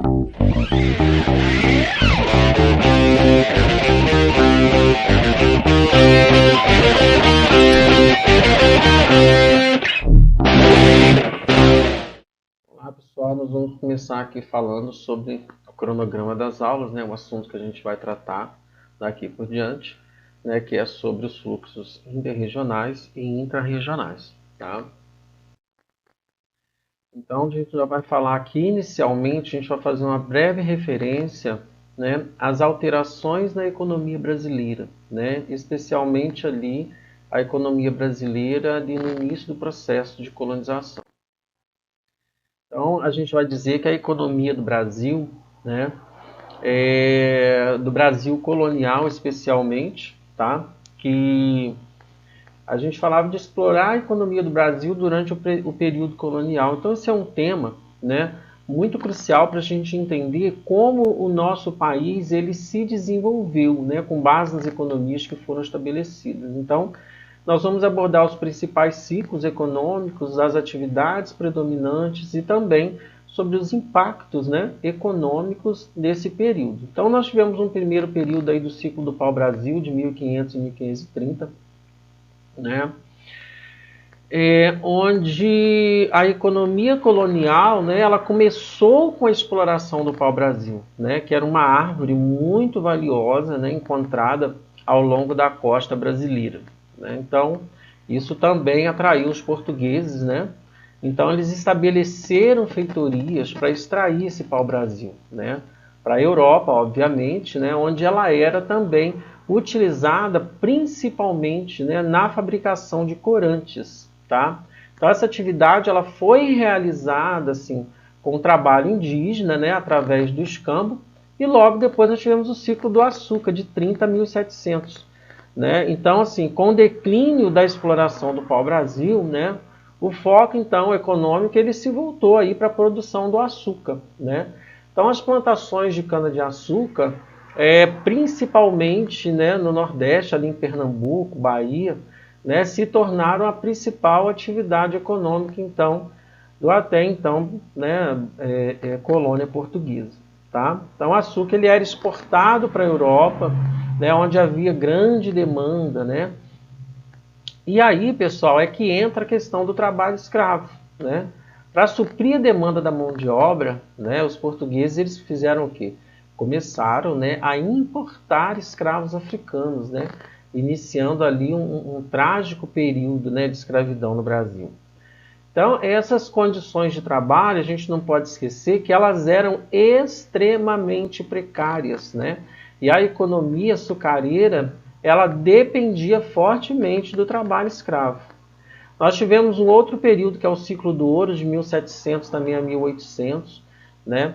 Olá pessoal, nós vamos começar aqui falando sobre o cronograma das aulas, né, um assunto que a gente vai tratar daqui por diante, né, que é sobre os fluxos interregionais e intrarregionais, tá? Então a gente já vai falar aqui inicialmente, a gente vai fazer uma breve referência, né, às alterações na economia brasileira, né, especialmente ali a economia brasileira ali no início do processo de colonização. Então, a gente vai dizer que a economia do Brasil, né, do Brasil colonial especialmente, tá, que a gente falava de explorar a economia do Brasil durante o período colonial. Então, esse é um tema, né, muito crucial para a gente entender como o nosso país ele se desenvolveu, né, com base nas economias que foram estabelecidas. Então, nós vamos abordar os principais ciclos econômicos, as atividades predominantes e também sobre os impactos, né, econômicos desse período. Então, nós tivemos um primeiro período aí do ciclo do pau-brasil, de 1500 a 1530, né, onde a economia colonial, né, ela começou com a exploração do pau-brasil, né, que era uma árvore muito valiosa, né, encontrada ao longo da costa brasileira. Né? Então, isso também atraiu os portugueses, né? Então, eles estabeleceram feitorias para extrair esse pau-brasil, né? Para a Europa, obviamente, né? Onde ela era também utilizada principalmente, né, na fabricação de corantes, tá? Então, essa atividade ela foi realizada assim, com trabalho indígena, né, através do escambo, e logo depois nós tivemos o ciclo do açúcar, de 30 a 1700. Né? Então, assim, com o declínio da exploração do pau-brasil, né, o foco, então, econômico, ele se voltou aí para a produção do açúcar. Né? Então, as plantações de cana-de-açúcar, principalmente, né, no Nordeste, ali em Pernambuco, Bahia, né, se tornaram a principal atividade econômica, então, do até então, né, colônia portuguesa. Tá? Então, o açúcar ele era exportado para a Europa, né, onde havia grande demanda, né? E aí, pessoal, é que entra a questão do trabalho escravo, né? Para suprir a demanda da mão de obra, né, os portugueses eles fizeram o quê? Começaram, né, a importar escravos africanos, né? Iniciando ali um trágico período, né, de escravidão no Brasil. Então, essas condições de trabalho, a gente não pode esquecer que elas eram extremamente precárias, né? E a economia açucareira, ela dependia fortemente do trabalho escravo. Nós tivemos um outro período, que é o ciclo do ouro, de 1700 também a 1800, né?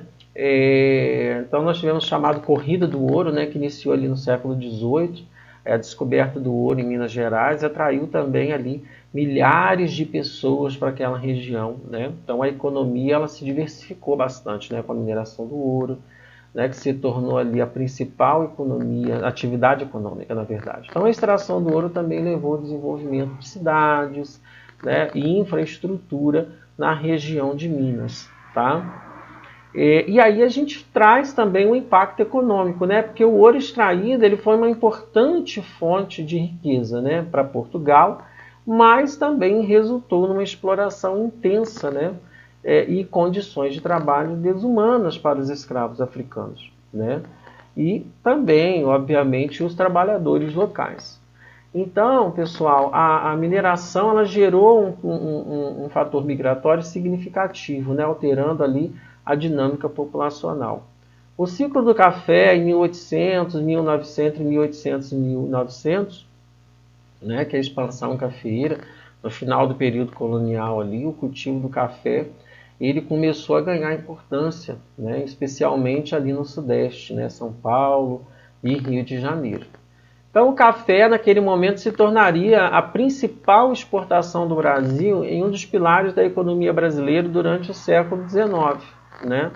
Então, nós tivemos o chamado Corrida do Ouro, né, que iniciou ali no século XVIII, a descoberta do ouro em Minas Gerais, atraiu também ali milhares de pessoas para aquela região, né? Então a economia ela se diversificou bastante, né, com a mineração do ouro, né, que se tornou ali a principal economia, atividade econômica, na verdade. Então a extração do ouro também levou ao desenvolvimento de cidades, né, e infraestrutura na região de Minas, tá? E aí a gente traz também um impacto econômico, né? Porque o ouro extraído ele foi uma importante fonte de riqueza, né, para Portugal, mas também resultou numa exploração intensa, né, e condições de trabalho desumanas para os escravos africanos, né? E também, obviamente, os trabalhadores locais. Então, pessoal, a mineração ela gerou um fator migratório significativo, né, alterando ali a dinâmica populacional. O ciclo do café em 1800, 1900, 1800 e 1900, né, que é a expansão cafeeira, no final do período colonial ali, o cultivo do café, ele começou a ganhar importância, né, especialmente ali no Sudeste, né, São Paulo e Rio de Janeiro. Então o café naquele momento se tornaria a principal exportação do Brasil em um dos pilares da economia brasileira durante o século XIX, né?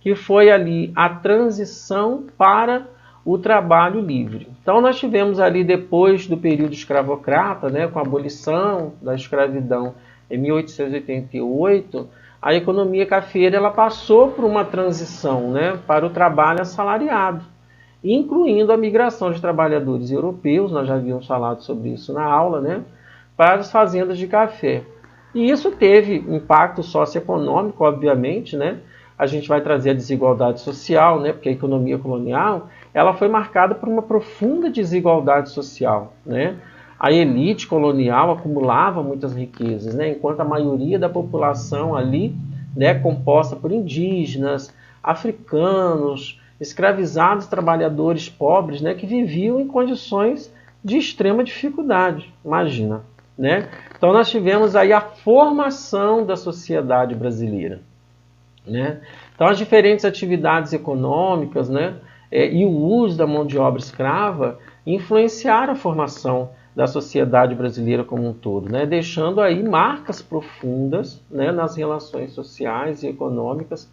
Que foi ali a transição para o trabalho livre. Então nós tivemos ali depois do período escravocrata, né, com a abolição da escravidão em 1888, a economia cafeeira ela passou por uma transição, né, para o trabalho assalariado, incluindo a migração de trabalhadores europeus, nós já havíamos falado sobre isso na aula, né, para as fazendas de café. E isso teve impacto socioeconômico, obviamente, né? A gente vai trazer a desigualdade social, né? Porque a economia colonial ela foi marcada por uma profunda desigualdade social, né? A elite colonial acumulava muitas riquezas, né? Enquanto a maioria da população ali, né, composta por indígenas, africanos, escravizados, trabalhadores pobres, né, que viviam em condições de extrema dificuldade, imagina, né? Então nós tivemos aí a formação da sociedade brasileira, né? Então as diferentes atividades econômicas, né, e o uso da mão de obra escrava influenciaram a formação da sociedade brasileira como um todo, né, deixando aí marcas profundas, né, nas relações sociais e econômicas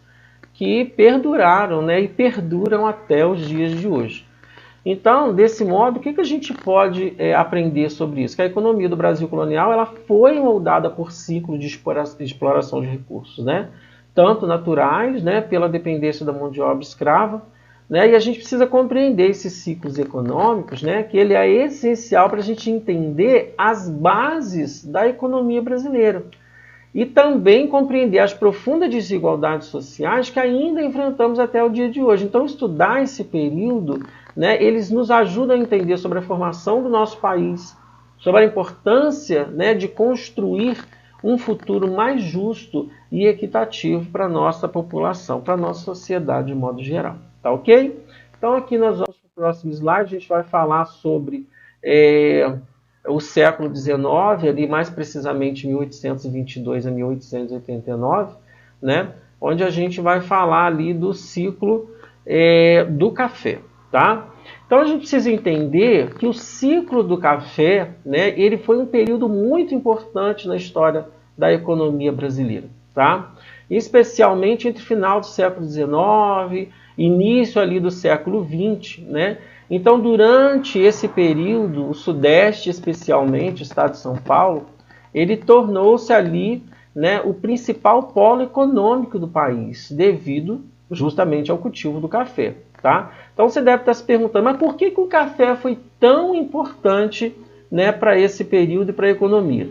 que perduraram, né, e perduram até os dias de hoje. Então, desse modo, o que a gente pode aprender sobre isso? Que a economia do Brasil colonial ela foi moldada por ciclo de exploração de recursos, né? Tanto naturais, né, pela dependência da mão de obra escrava, né? E a gente precisa compreender esses ciclos econômicos, né, que ele é essencial para a gente entender as bases da economia brasileira. E também compreender as profundas desigualdades sociais que ainda enfrentamos até o dia de hoje. Então, estudar esse período, né, eles nos ajudam a entender sobre a formação do nosso país, sobre a importância, né, de construir um futuro mais justo e equitativo para a nossa população, para a nossa sociedade de modo geral. Tá ok? Então, aqui nós vamos para o próximo slide, a gente vai falar sobre o século XIX, ali mais precisamente 1822 a 1889, né, onde a gente vai falar ali do ciclo do café, tá? Então a gente precisa entender que o ciclo do café, né, ele foi um período muito importante na história da economia brasileira, tá? Especialmente entre o final do século XIX, início ali do século XX, né? Então, durante esse período, o Sudeste, especialmente o estado de São Paulo, ele tornou-se ali, né, o principal polo econômico do país, devido justamente ao cultivo do café, tá? Então, você deve estar se perguntando, mas por que o café foi tão importante, né, para esse período e para a economia?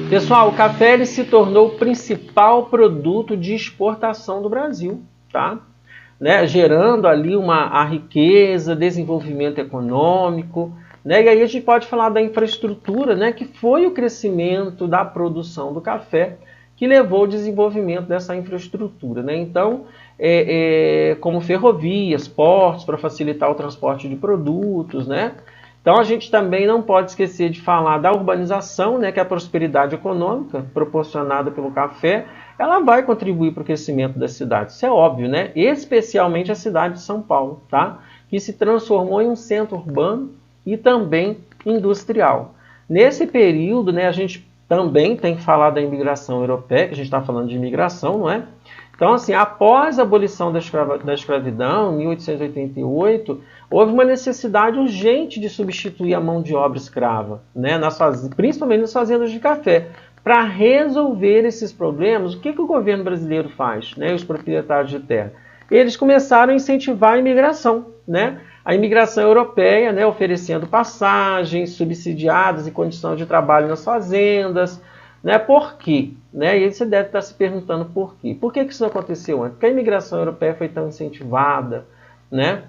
Pessoal, o café ele se tornou o principal produto de exportação do Brasil, tá? Né, gerando ali a riqueza, desenvolvimento econômico, né, e aí a gente pode falar da infraestrutura, né, que foi o crescimento da produção do café que levou ao desenvolvimento dessa infraestrutura, né? Então, como ferrovias, portos para facilitar o transporte de produtos, né? Então a gente também não pode esquecer de falar da urbanização, né, que é a prosperidade econômica proporcionada pelo café, ela vai contribuir para o crescimento das cidades. Isso é óbvio, né? Especialmente a cidade de São Paulo, tá? Que se transformou em um centro urbano e também industrial. Nesse período, né, a gente também tem que falar da imigração europeia, que a gente está falando de imigração, não é? Então, assim, após a abolição da escravidão, em 1888, houve uma necessidade urgente de substituir a mão de obra escrava, né, principalmente nas fazendas de café. Para resolver esses problemas, o que o governo brasileiro faz, né, os proprietários de terra? Eles começaram a incentivar a imigração, né? A imigração europeia, né, oferecendo passagens subsidiadas e condições de trabalho nas fazendas, né? Por quê? Né? E aí você deve estar se perguntando por quê. Por que isso aconteceu antes? Porque a imigração europeia foi tão incentivada, né?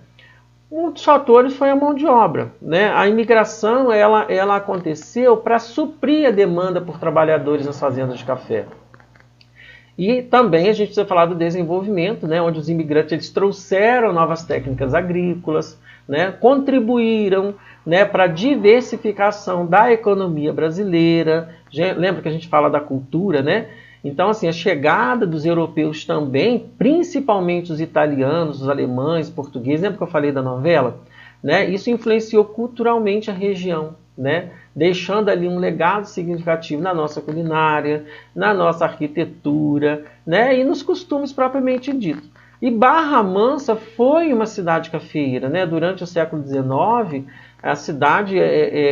Um dos fatores foi a mão de obra, né? A imigração ela aconteceu para suprir a demanda por trabalhadores nas fazendas de café. E também a gente precisa falar do desenvolvimento, né? Onde os imigrantes eles trouxeram novas técnicas agrícolas, né? Contribuíram, né, para a diversificação da economia brasileira. Lembra que a gente fala da cultura, né? Então, assim, a chegada dos europeus também, principalmente os italianos, os alemães, portugueses, lembra que eu falei da novela? Né? Isso influenciou culturalmente a região, né? Deixando ali um legado significativo na nossa culinária, na nossa arquitetura, né? E nos costumes propriamente ditos. E Barra Mansa foi uma cidade cafeeira, né? Durante o século XIX, a cidade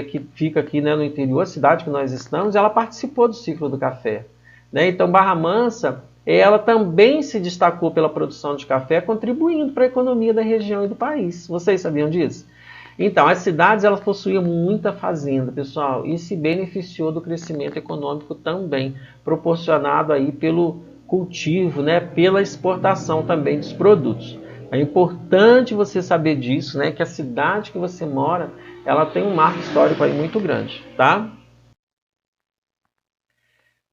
que fica aqui, né, no interior, a cidade que nós estamos, ela participou do ciclo do café. né? Então Barra Mansa, ela também se destacou pela produção de café, contribuindo para a economia da região e do país. Vocês sabiam disso? Então, as cidades elas possuíam muita fazenda, pessoal, e se beneficiou do crescimento econômico também, proporcionado aí pelo cultivo, né, pela exportação também dos produtos. É importante você saber disso, né, que a cidade que você mora, ela tem um marco histórico aí muito grande, tá?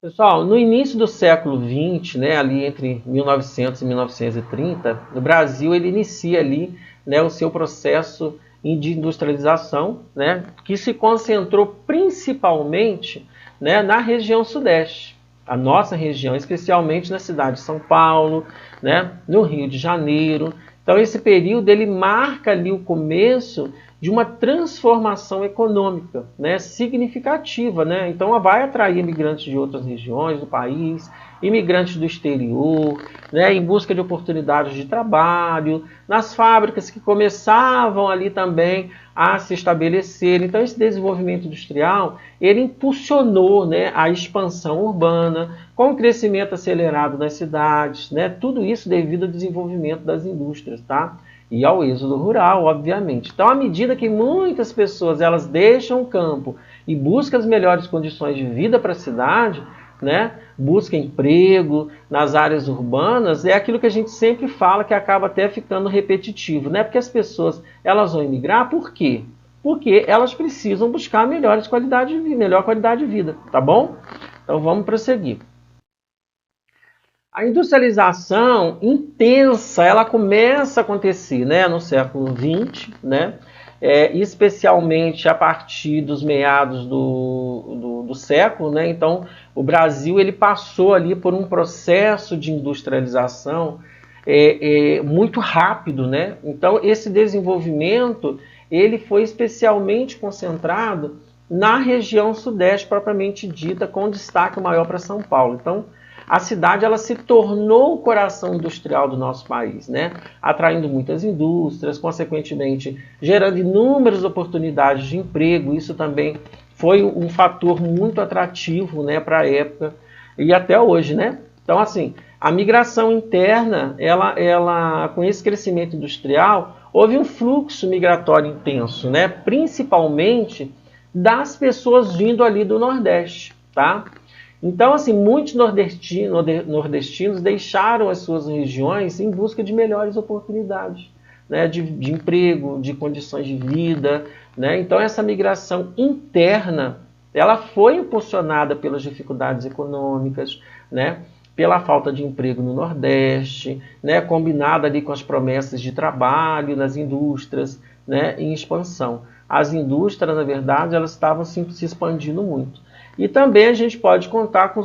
Pessoal, no início do século XX, né, ali entre 1900 e 1930, o Brasil ele inicia ali, né, o seu processo de industrialização, né, que se concentrou principalmente, né, na região sudeste, a nossa região, especialmente na cidade de São Paulo, né, no Rio de Janeiro. Então esse período ele marca ali o começo de uma transformação econômica, né, significativa, né? Então vai atrair imigrantes de outras regiões do país, imigrantes do exterior, né, em busca de oportunidades de trabalho, nas fábricas que começavam ali também a se estabelecer. Então esse desenvolvimento industrial, ele impulsionou, né, a expansão urbana, com o crescimento acelerado das cidades, né? Tudo isso devido ao desenvolvimento das indústrias, tá? E ao êxodo rural, obviamente. Então, à medida que muitas pessoas elas deixam o campo e buscam as melhores condições de vida para a cidade, né? Busca emprego nas áreas urbanas, é aquilo que a gente sempre fala que acaba até ficando repetitivo, né? Porque as pessoas elas vão emigrar, por quê? Porque elas precisam buscar melhor qualidade de vida, tá bom? Então vamos prosseguir. A industrialização intensa, ela começa a acontecer, né, no século XX, né, especialmente a partir dos meados do século, né. Então o Brasil ele passou ali por um processo de industrialização muito rápido, né. Então esse desenvolvimento ele foi especialmente concentrado na região sudeste propriamente dita, com destaque maior para São Paulo. Então a cidade ela se tornou o coração industrial do nosso país, né? Atraindo muitas indústrias, consequentemente gerando inúmeras oportunidades de emprego. Isso também foi um fator muito atrativo, né, para a época e até hoje, né? Então, assim, a migração interna, ela com esse crescimento industrial, houve um fluxo migratório intenso, né? Principalmente das pessoas vindo ali do Nordeste, tá? Então, assim, muitos nordestinos deixaram as suas regiões em busca de melhores oportunidades, né, de emprego, de condições de vida, né? Então, essa migração interna, ela foi impulsionada pelas dificuldades econômicas, né, pela falta de emprego no Nordeste, né, combinada ali com as promessas de trabalho nas indústrias, né, em expansão. As indústrias, na verdade, elas estavam se expandindo muito. E também a gente pode contar com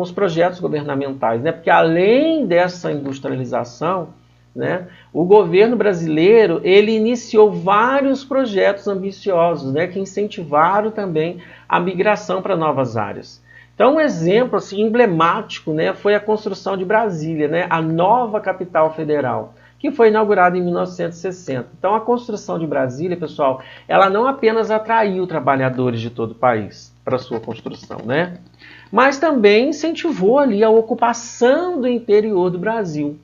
os projetos governamentais, né? Porque além dessa industrialização, né, o governo brasileiro ele iniciou vários projetos ambiciosos, né, que incentivaram também a migração para novas áreas. Então, um exemplo assim, emblemático, né, foi a construção de Brasília, né, a nova capital federal, que foi inaugurada em 1960. Então, a construção de Brasília, pessoal, ela não apenas atraiu trabalhadores de todo o país para sua construção, né? Mas também incentivou ali a ocupação do interior do Brasil.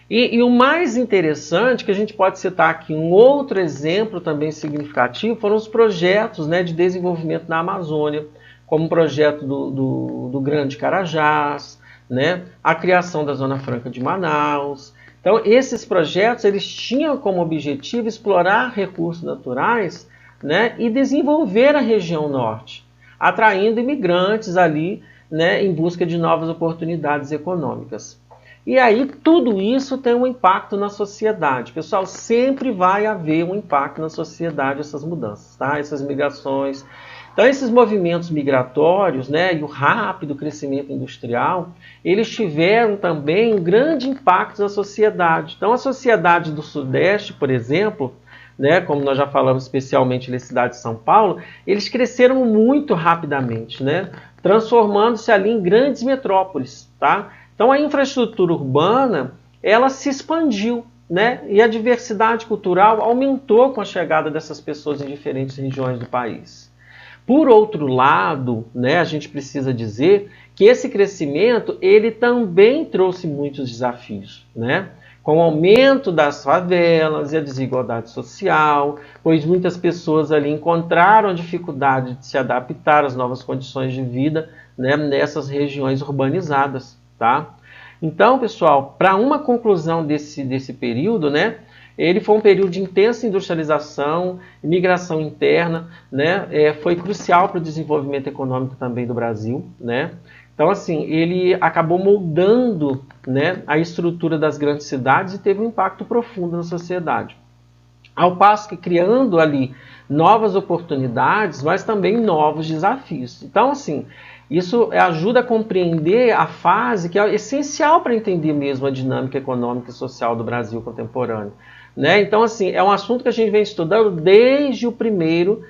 E o mais interessante, que a gente pode citar aqui, um outro exemplo também significativo, foram os projetos, né, de desenvolvimento na Amazônia, como o projeto do Grande Carajás, né, a criação da Zona Franca de Manaus. Então, esses projetos eles tinham como objetivo explorar recursos naturais, né, e desenvolver a região norte, atraindo imigrantes ali, né, em busca de novas oportunidades econômicas. E aí tudo isso tem um impacto na sociedade. Pessoal, sempre vai haver um impacto na sociedade essas mudanças, tá? Essas migrações. Então esses movimentos migratórios, né, e o rápido crescimento industrial, eles tiveram também um grande impacto na sociedade. Então a sociedade do Sudeste, por exemplo, né, como nós já falamos especialmente na cidade de São Paulo, eles cresceram muito rapidamente, né, transformando-se ali em grandes metrópoles, tá? Então a infraestrutura urbana, ela se expandiu, né, e a diversidade cultural aumentou com a chegada dessas pessoas em diferentes regiões do país. Por outro lado, né, a gente precisa dizer que esse crescimento ele também trouxe muitos desafios, né? Com o aumento das favelas e a desigualdade social, pois muitas pessoas ali encontraram dificuldade de se adaptar às novas condições de vida, né, nessas regiões urbanizadas, tá? Então, pessoal, para uma conclusão desse período, né, ele foi um período de intensa industrialização, migração interna, né, foi crucial para o desenvolvimento econômico também do Brasil, né? Então, assim, ele acabou moldando, né, a estrutura das grandes cidades e teve um impacto profundo na sociedade. Ao passo que criando ali novas oportunidades, mas também novos desafios. Então, assim, isso ajuda a compreender a fase que é essencial para entender mesmo a dinâmica econômica e social do Brasil contemporâneo, né? Então, assim, é um assunto que a gente vem estudando desde o primeiro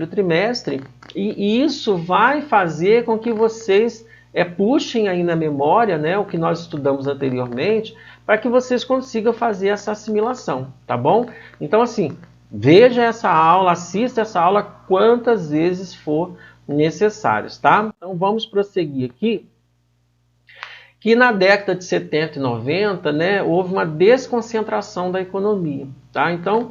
trimestre, e isso vai fazer com que vocês puxem aí na memória, né, o que nós estudamos anteriormente, para que vocês consigam fazer essa assimilação, tá bom? Então, assim, veja essa aula, assista essa aula quantas vezes for necessárias, tá? Então, vamos prosseguir aqui, que na década de 70 e 90, né, houve uma desconcentração da economia, tá? Então,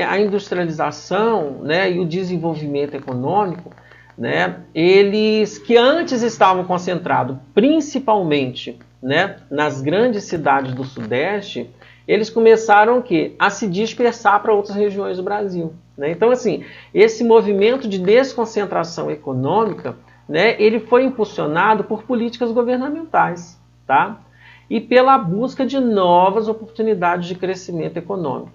a industrialização, né, e o desenvolvimento econômico, né, eles que antes estavam concentrados principalmente, né, nas grandes cidades do Sudeste, eles começaram o quê? A se dispersar para outras regiões do Brasil, né? Então, assim, esse movimento de desconcentração econômica, né, ele foi impulsionado por políticas governamentais, tá? E pela busca de novas oportunidades de crescimento econômico,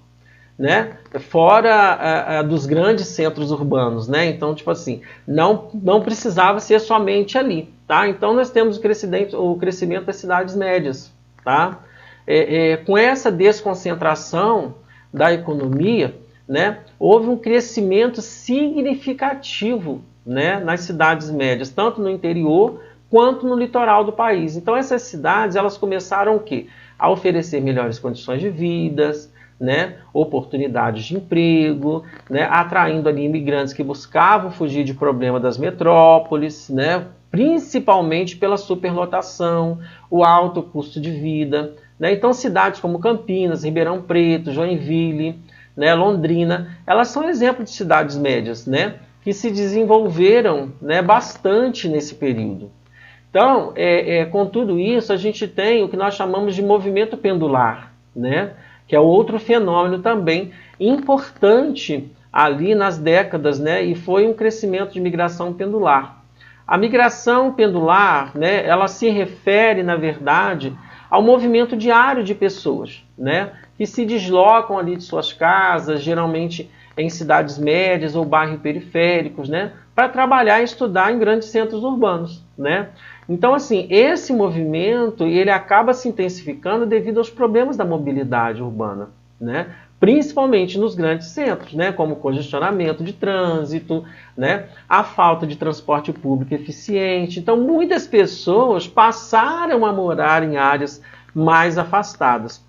né? Fora dos grandes centros urbanos, né? Então, tipo assim, não precisava ser somente ali, tá? Então, nós temos o crescimento das cidades médias, tá? Com essa desconcentração da economia, né, houve um crescimento significativo, né, nas cidades médias, tanto no interior quanto no litoral do país. Então, essas cidades elas começaram o quê? A oferecer melhores condições de vida, né, oportunidades de emprego, né, atraindo ali imigrantes que buscavam fugir de problema das metrópoles, né, principalmente pela superlotação, o alto custo de vida, né? Então, cidades como Campinas, Ribeirão Preto, Joinville, né, Londrina, elas são exemplos de cidades médias, né, que se desenvolveram, né, bastante nesse período. Então, com tudo isso, a gente tem o que nós chamamos de movimento pendular, né, que é outro fenômeno também importante ali nas décadas, né, e foi um crescimento de migração pendular. A migração pendular, né, ela se refere, na verdade, ao movimento diário de pessoas, né, que se deslocam ali de suas casas, geralmente em cidades médias ou bairros periféricos, né, para trabalhar e estudar em grandes centros urbanos, né? Então, assim, esse movimento ele acaba se intensificando devido aos problemas da mobilidade urbana, né? Principalmente nos grandes centros, né, como congestionamento de trânsito, né, a falta de transporte público eficiente. Então, muitas pessoas passaram a morar em áreas mais afastadas,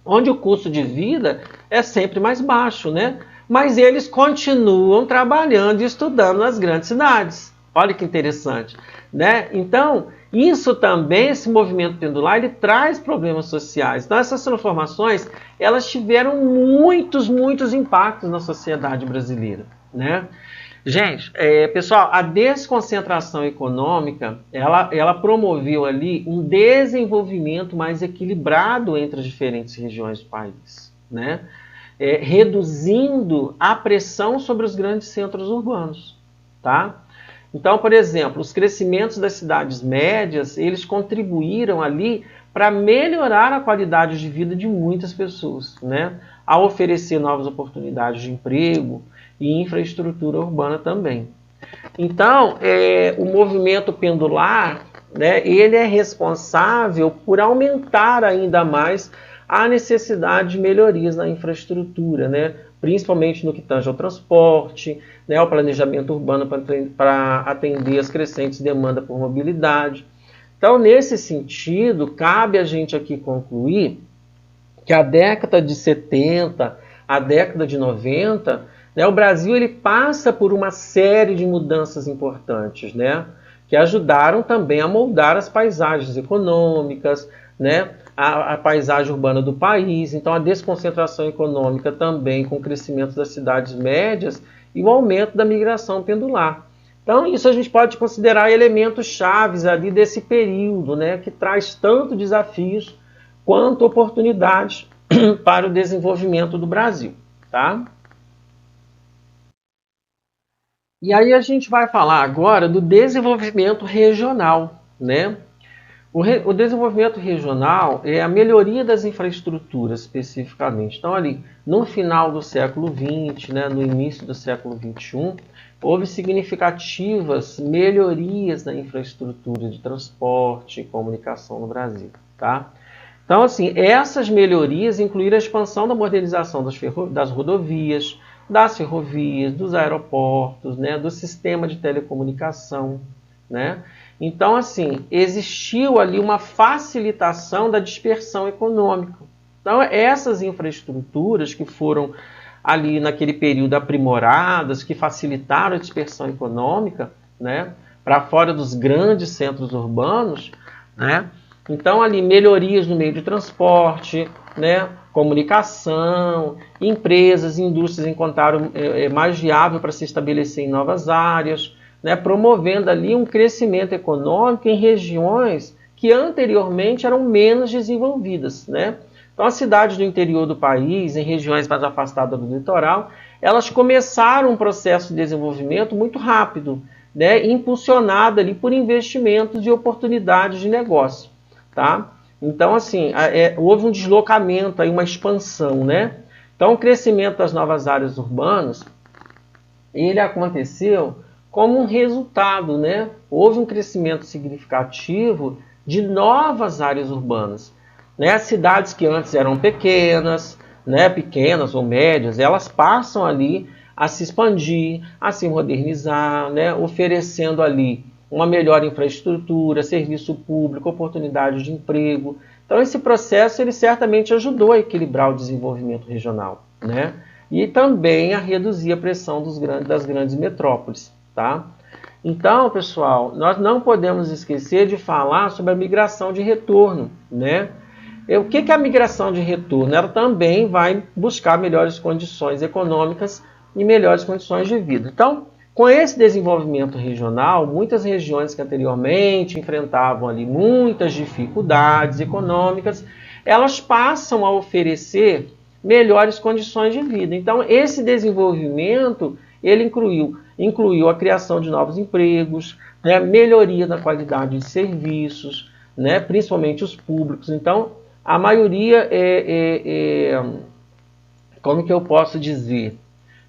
onde o custo de vida é sempre mais baixo, né? Mas eles continuam trabalhando e estudando nas grandes cidades. Olha que interessante, né? Então, isso também, esse movimento pendular, ele traz problemas sociais. Então, essas transformações, elas tiveram muitos impactos na sociedade brasileira, né? Gente, pessoal, a desconcentração econômica, ela promoveu ali um desenvolvimento mais equilibrado entre as diferentes regiões do país, né? Reduzindo a pressão sobre os grandes centros urbanos, tá? Então, por exemplo, os crescimentos das cidades médias, eles contribuíram ali para melhorar a qualidade de vida de muitas pessoas, né? Ao oferecer novas oportunidades de emprego e infraestrutura urbana também. Então, o movimento pendular, né, ele é responsável por aumentar ainda mais a necessidade de melhorias na infraestrutura, né? Principalmente no que tange ao transporte, né, ao planejamento urbano para atender as crescentes demandas por mobilidade. Então, nesse sentido, cabe a gente aqui concluir que a década de 70, a década de 90, né, o Brasil ele passa por uma série de mudanças importantes, né, que ajudaram também a moldar as paisagens econômicas, né, a paisagem urbana do país. Então, a desconcentração econômica também, com o crescimento das cidades médias e o aumento da migração pendular. Então, isso a gente pode considerar elementos chaves ali desse período, né, que traz tanto desafios quanto oportunidades para o desenvolvimento do Brasil, tá? E aí a gente vai falar agora do desenvolvimento regional, né? O desenvolvimento regional é a melhoria das infraestruturas, especificamente. Então, ali, no final do século XX, né, no início do século XXI, houve significativas melhorias na infraestrutura de transporte e comunicação no Brasil, tá? Então, assim, essas melhorias incluíram a expansão da modernização das rodovias, das ferrovias, dos aeroportos, né, do sistema de telecomunicação, né? Então, assim, existiu ali uma facilitação da dispersão econômica. Então, essas infraestruturas que foram ali naquele período aprimoradas, que facilitaram a dispersão econômica, né, para fora dos grandes centros urbanos, né? Então, ali, melhorias no meio de transporte, né, comunicação, empresas, indústrias encontraram mais viável para se estabelecer em novas áreas, né, promovendo ali um crescimento econômico em regiões que anteriormente eram menos desenvolvidas, né? Então, as cidades do interior do país, em regiões mais afastadas do litoral, elas começaram um processo de desenvolvimento muito rápido, né, impulsionado ali por investimentos e oportunidades de negócio, tá? Então, assim, houve um deslocamento, aí, uma expansão, né? Então, o crescimento das novas áreas urbanas, ele aconteceu como um resultado, né? Houve um crescimento significativo de novas áreas urbanas, né? As cidades que antes eram pequenas, né? Pequenas ou médias, elas passam ali a se expandir, a se modernizar, né? Oferecendo ali uma melhor infraestrutura, serviço público, oportunidades de emprego. Então, esse processo ele certamente ajudou a equilibrar o desenvolvimento regional, né? E também a reduzir a pressão das grandes metrópoles, tá? Então, pessoal, nós não podemos esquecer de falar sobre a migração de retorno, né? O que é a migração de retorno? Ela também vai buscar melhores condições econômicas e melhores condições de vida. Então, com esse desenvolvimento regional, muitas regiões que anteriormente enfrentavam ali muitas dificuldades econômicas, elas passam a oferecer melhores condições de vida. Então, esse desenvolvimento, ele incluiu a criação de novos empregos, né, melhoria da qualidade de serviços, né, principalmente os públicos. Então, a maioria como que eu posso dizer,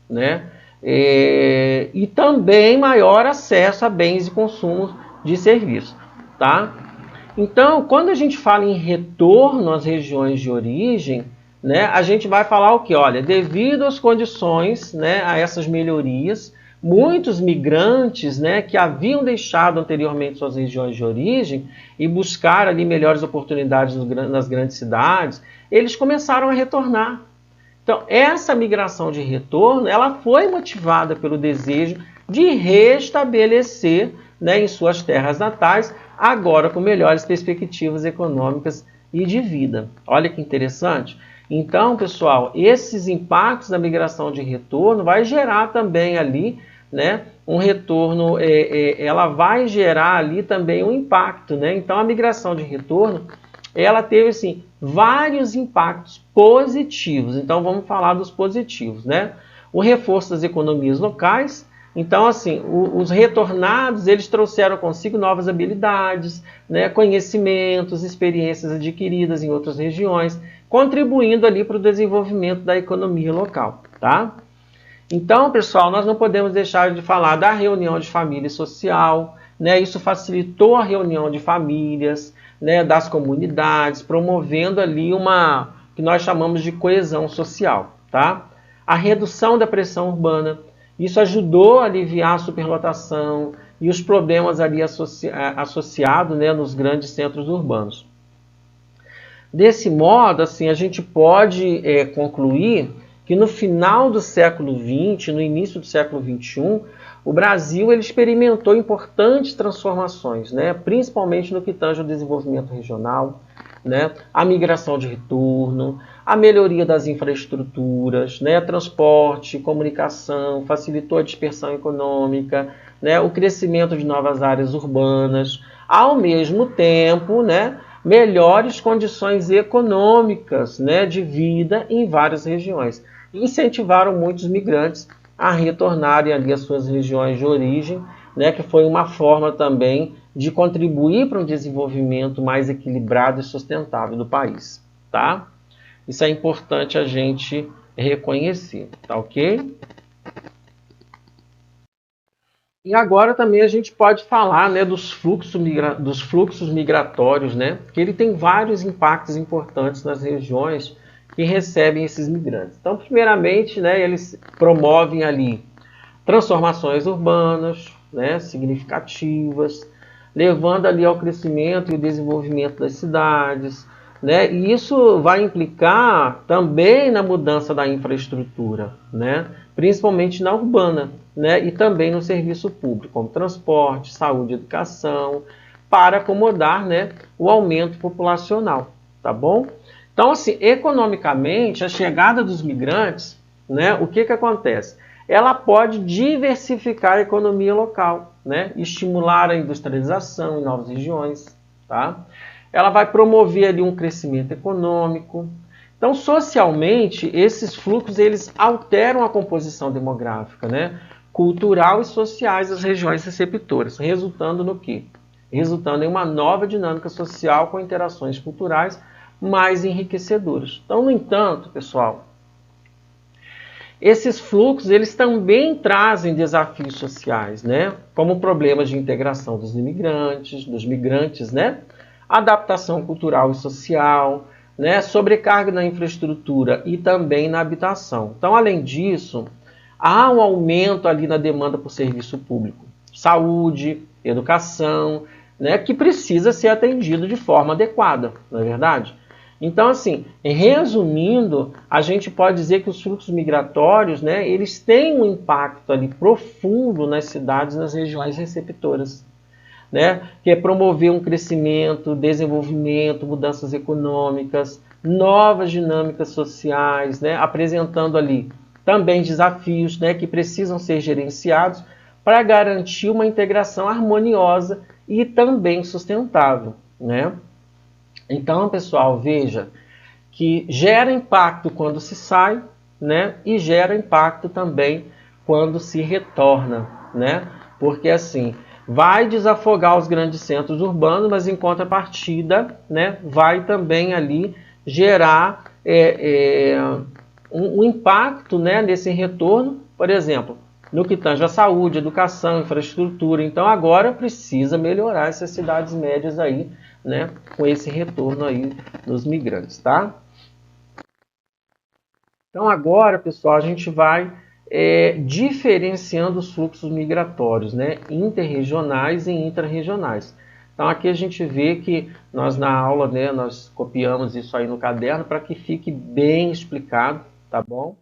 né? E também maior acesso a bens e consumo de serviços, tá? Então, quando a gente fala em retorno às regiões de origem, né, a gente vai falar o que? Olha, devido às condições, né, a essas melhorias, muitos migrantes, né, que haviam deixado anteriormente suas regiões de origem e buscaram ali melhores oportunidades nas grandes cidades, eles começaram a retornar. Então, essa migração de retorno, ela foi motivada pelo desejo de restabelecer, né, em suas terras natais, agora com melhores perspectivas econômicas e de vida. Olha que interessante. Então, pessoal, esses impactos da migração de retorno vai gerar também ali, né, um retorno, ela vai gerar ali também um impacto, né? Então, a migração de retorno, ela teve, assim, vários impactos positivos. Então, vamos falar dos positivos, né? O reforço das economias locais. Então, assim, os retornados, eles trouxeram consigo novas habilidades, né, conhecimentos, experiências adquiridas em outras regiões, contribuindo ali para o desenvolvimento da economia local, tá? Então, pessoal, nós não podemos deixar de falar da reunião de família social, né? Isso facilitou a reunião de famílias, né, das comunidades, promovendo ali uma que nós chamamos de coesão social, tá? A redução da pressão urbana, isso ajudou a aliviar a superlotação e os problemas ali associados, né, nos grandes centros urbanos. Desse modo, assim, a gente pode concluir que no final do século XX, no início do século XXI, o Brasil ele experimentou importantes transformações, né? Principalmente no que tange ao desenvolvimento regional, né? A migração de retorno, a melhoria das infraestruturas, né? Transporte, comunicação, facilitou a dispersão econômica, né? O crescimento de novas áreas urbanas, ao mesmo tempo, né? Melhores condições econômicas, né? De vida em várias regiões. Incentivaram muitos migrantes a retornarem ali às suas regiões de origem, né, que foi uma forma também de contribuir para um desenvolvimento mais equilibrado e sustentável do país, tá? Isso é importante a gente reconhecer, tá ok? E agora também a gente pode falar, né, dos fluxos migratórios, né, que ele tem vários impactos importantes nas regiões que recebem esses migrantes. Então, primeiramente, né, eles promovem ali transformações urbanas, né, significativas, levando ali ao crescimento e o desenvolvimento das cidades, né, e isso vai implicar também na mudança da infraestrutura, né, principalmente na urbana, né, e também no serviço público, como transporte, saúde, educação, para acomodar, né, o aumento populacional, tá bom? Então, assim, economicamente, a chegada dos migrantes, né, o que acontece? Ela pode diversificar a economia local, né, estimular a industrialização em novas regiões, tá? Ela vai promover ali um crescimento econômico. Então, socialmente, esses fluxos eles alteram a composição demográfica, né, cultural e sociais das regiões receptoras, resultando no quê? Resultando em uma nova dinâmica social com interações culturais mais enriquecedoras. Então, no entanto, pessoal, esses fluxos eles também trazem desafios sociais, né? Como problemas de integração dos migrantes, né? Adaptação cultural e social, né? Sobrecarga na infraestrutura e também na habitação. Então, além disso, há um aumento ali na demanda por serviço público, saúde, educação, né? Que precisa ser atendido de forma adequada, não é verdade? Então, assim, resumindo, a gente pode dizer que os fluxos migratórios, né, eles têm um impacto ali profundo nas cidades e nas regiões receptoras, né, que é promover um crescimento, desenvolvimento, mudanças econômicas, novas dinâmicas sociais, né, apresentando ali também desafios, né, que precisam ser gerenciados para garantir uma integração harmoniosa e também sustentável, né? Então, pessoal, veja que gera impacto quando se sai, né? E gera impacto também quando se retorna, né? Porque assim, vai desafogar os grandes centros urbanos, mas em contrapartida, né? Vai também ali gerar um impacto, né? Nesse retorno, por exemplo, no que tange a saúde, educação, infraestrutura. Então, agora precisa melhorar essas cidades médias aí, né, com esse retorno aí dos migrantes, tá? Então agora, pessoal, a gente vai diferenciando os fluxos migratórios, né, interregionais e intrarregionais. Então aqui a gente vê que nós na aula, né, nós copiamos isso aí no caderno para que fique bem explicado, tá bom?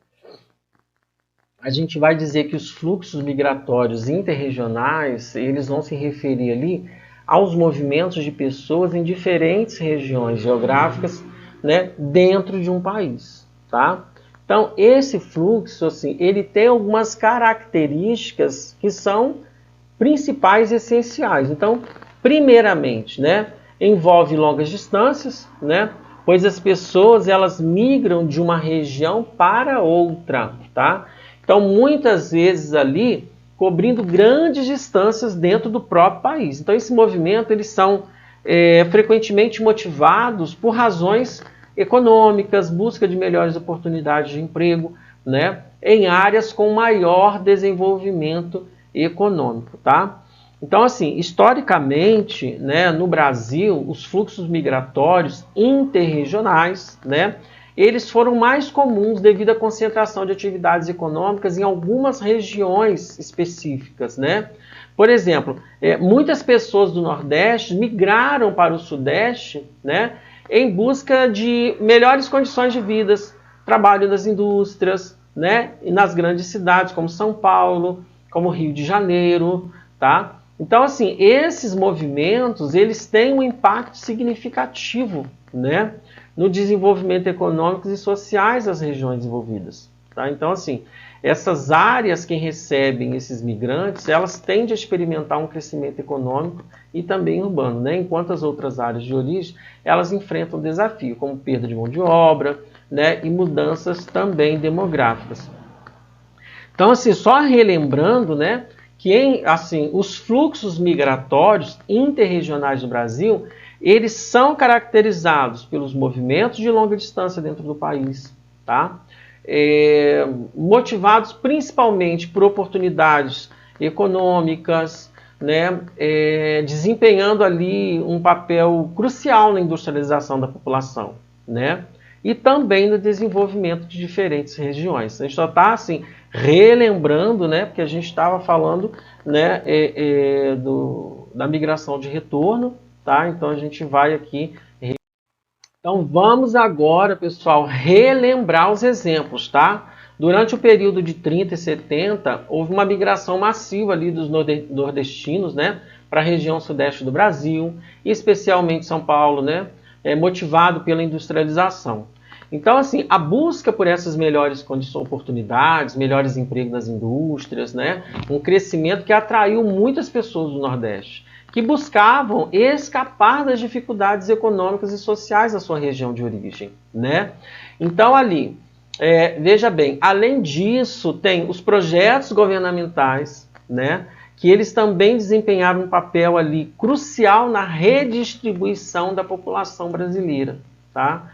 A gente vai dizer que os fluxos migratórios interregionais, eles vão se referir ali aos movimentos de pessoas em diferentes regiões geográficas, né, dentro de um país, tá? Então, esse fluxo, assim, ele tem algumas características que são principais e essenciais. Então, primeiramente, né, envolve longas distâncias, né, pois as pessoas, elas migram de uma região para outra, tá? Então, muitas vezes ali, cobrindo grandes distâncias dentro do próprio país. Então, esse movimento, eles são frequentemente motivados por razões econômicas, busca de melhores oportunidades de emprego, né, em áreas com maior desenvolvimento econômico, tá? Então, assim, historicamente, né, no Brasil, os fluxos migratórios interregionais, né, eles foram mais comuns devido à concentração de atividades econômicas em algumas regiões específicas, né? Por exemplo, muitas pessoas do Nordeste migraram para o Sudeste, né, em busca de melhores condições de vida, trabalho nas indústrias, né? E nas grandes cidades como São Paulo, como Rio de Janeiro, tá? Então, assim, esses movimentos, eles têm um impacto significativo, né, no desenvolvimento econômico e sociais das regiões envolvidas, tá? Então, assim, essas áreas que recebem esses migrantes, elas tendem a experimentar um crescimento econômico e também urbano, né? Enquanto as outras áreas de origem, elas enfrentam desafio, como perda de mão de obra, né, e mudanças também demográficas. Então, assim, só relembrando, né, que assim, os fluxos migratórios interregionais do Brasil, eles são caracterizados pelos movimentos de longa distância dentro do país, tá? Motivados principalmente por oportunidades econômicas, né, desempenhando ali um papel crucial na industrialização da população, né, e também no desenvolvimento de diferentes regiões. A gente só está assim, relembrando, né, porque a gente estava falando, né, da migração de retorno, tá? Então a gente vai aqui. Então vamos agora, pessoal, relembrar os exemplos, tá? Durante o período de 30 e 70, houve uma migração massiva ali dos nordestinos, né, para a região sudeste do Brasil, especialmente São Paulo, né, motivado pela industrialização. Então, assim, a busca por essas melhores condições, oportunidades, melhores empregos nas indústrias, né, um crescimento que atraiu muitas pessoas do Nordeste, que buscavam escapar das dificuldades econômicas e sociais da sua região de origem, né? Então, ali, veja bem, além disso, tem os projetos governamentais, né, que eles também desempenharam um papel ali crucial na redistribuição da população brasileira, tá?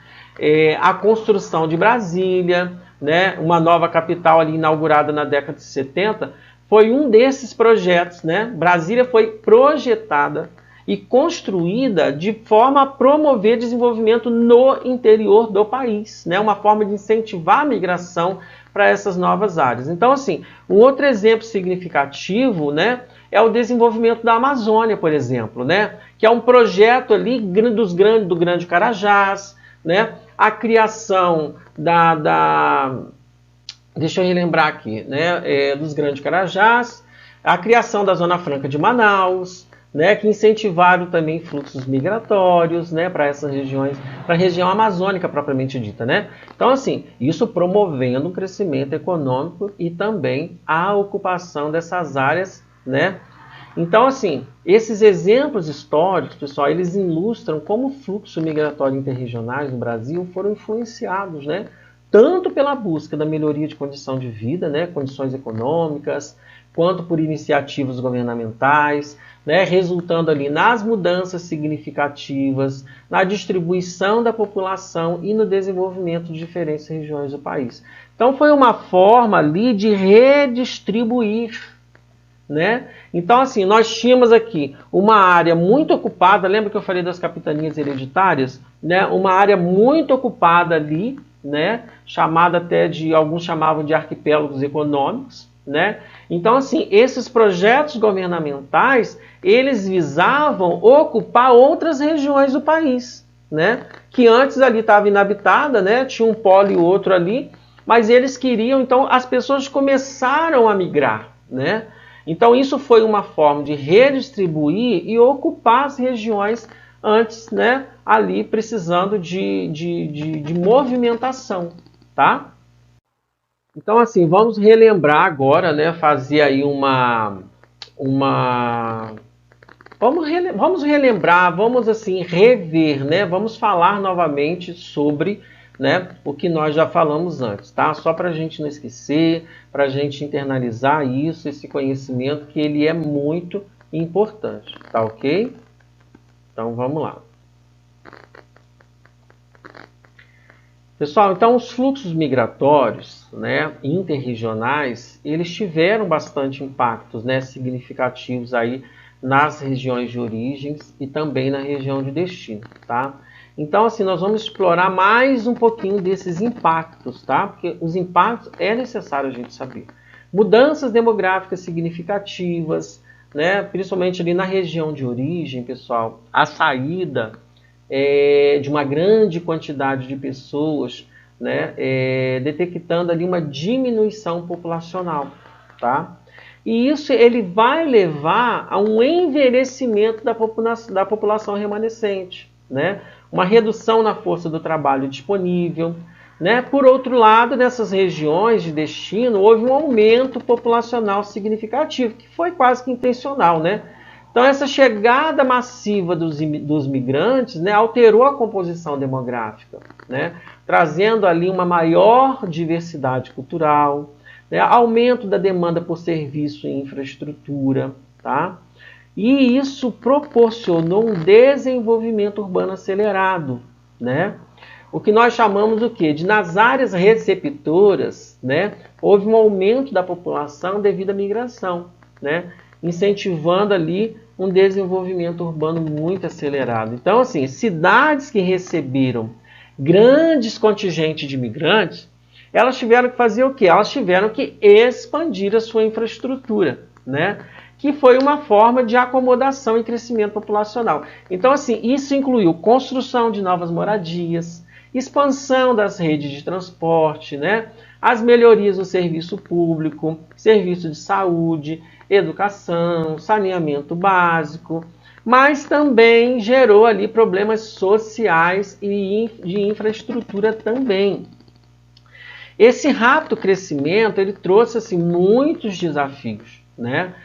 A construção de Brasília, né, uma nova capital ali inaugurada na década de 70, foi um desses projetos, né? Brasília foi projetada e construída de forma a promover desenvolvimento no interior do país, né? Uma forma de incentivar a migração para essas novas áreas. Então, assim, um outro exemplo significativo, né, é o desenvolvimento da Amazônia, por exemplo, né? Que é um projeto ali do Grande Carajás, né? A criação deixa eu relembrar aqui, né, dos Grandes Carajás, a criação da Zona Franca de Manaus, né, que incentivaram também fluxos migratórios, né, para essas regiões, para a região amazônica propriamente dita, né? Então, assim, isso promovendo um crescimento econômico e também a ocupação dessas áreas, né? Então, assim, esses exemplos históricos, pessoal, eles ilustram como o fluxo migratório interregionais no Brasil foram influenciados, né, tanto pela busca da melhoria de condição de vida, né, condições econômicas, quanto por iniciativas governamentais, né, resultando ali nas mudanças significativas, na distribuição da população e no desenvolvimento de diferentes regiões do país. Então, foi uma forma ali de redistribuir, né? Então, assim, nós tínhamos aqui uma área muito ocupada, lembra que eu falei das capitanias hereditárias? Né? Uma área muito ocupada ali, né? Chamada até de, alguns chamavam de arquipélagos econômicos, né? Então, assim, esses projetos governamentais, eles visavam ocupar outras regiões do país, né? Que antes ali estava inabitada, né? Tinha um polo e outro ali, mas eles queriam, então, as pessoas começaram a migrar, né? Então, isso foi uma forma de redistribuir e ocupar as regiões antes, né, ali precisando de movimentação, tá? Então, assim, vamos relembrar agora, né, fazer aí vamos relembrar, vamos assim, rever, né, vamos falar novamente sobre, né, o que nós já falamos antes, tá? Só para a gente não esquecer, para a gente internalizar isso, esse conhecimento, que ele é muito importante, tá ok? Então vamos lá. Pessoal, então os fluxos migratórios, né, interregionais, eles tiveram bastante impactos, né, significativos aí nas regiões de origens e também na região de destino, tá? Então, assim, nós vamos explorar mais um pouquinho desses impactos, tá? Porque os impactos é necessário a gente saber. Mudanças demográficas significativas, né? Principalmente ali na região de origem, pessoal, a saída de uma grande quantidade de pessoas, né, detectando ali uma diminuição populacional, tá? E isso ele vai levar a um envelhecimento da população remanescente, né? Uma redução na força do trabalho disponível, né? Por outro lado, nessas regiões de destino, houve um aumento populacional significativo, que foi quase que intencional, né? Então, essa chegada massiva dos migrantes, né, alterou a composição demográfica, né? Trazendo ali uma maior diversidade cultural, né? Aumento da demanda por serviço e infraestrutura, tá? E isso proporcionou um desenvolvimento urbano acelerado, né? O que nós chamamos o quê? De nas áreas receptoras, né, houve um aumento da população devido à migração, né, incentivando ali um desenvolvimento urbano muito acelerado. Então, assim, cidades que receberam grandes contingentes de imigrantes, elas tiveram que fazer o quê? Elas tiveram que expandir a sua infraestrutura, né? Que foi uma forma de acomodação e crescimento populacional. Então, assim, isso incluiu construção de novas moradias, expansão das redes de transporte, né? As melhorias do serviço público, serviço de saúde, educação, saneamento básico, mas também gerou ali problemas sociais e de infraestrutura também. Esse rápido crescimento ele trouxe assim, muitos desafios, né?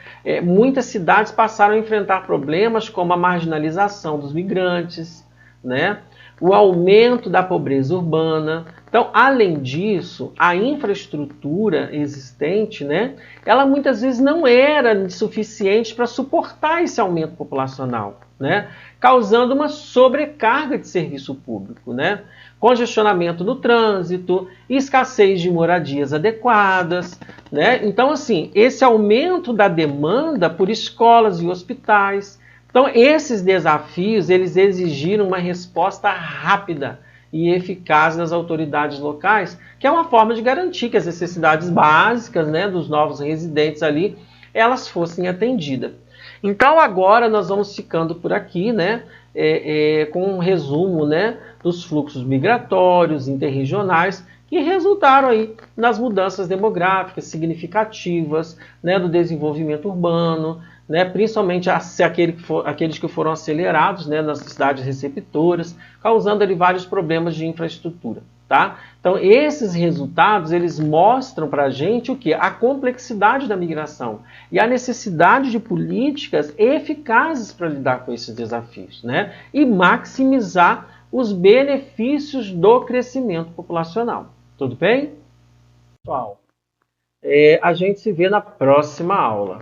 Muitas cidades passaram a enfrentar problemas como a marginalização dos migrantes, né? O aumento da pobreza urbana. Então, além disso, a infraestrutura existente, né, ela muitas vezes não era suficiente para suportar esse aumento populacional, né, causando uma sobrecarga de serviço público, né, congestionamento no trânsito, escassez de moradias adequadas, né. Então, assim, esse aumento da demanda por escolas e hospitais. Então, esses desafios, eles exigiram uma resposta rápida e eficaz das autoridades locais, que é uma forma de garantir que as necessidades básicas, né, dos novos residentes ali, elas fossem atendidas. Então, agora nós vamos ficando por aqui, né, com um resumo, né, dos fluxos migratórios interregionais que resultaram aí nas mudanças demográficas significativas, né, do desenvolvimento urbano, né, principalmente aqueles que foram acelerados, né, nas cidades receptoras, causando ali vários problemas de infraestrutura. Tá? Então, esses resultados eles mostram para a gente o que? A complexidade da migração e a necessidade de políticas eficazes para lidar com esses desafios, né? E maximizar os benefícios do crescimento populacional. Tudo bem? Pessoal, a gente se vê na próxima aula.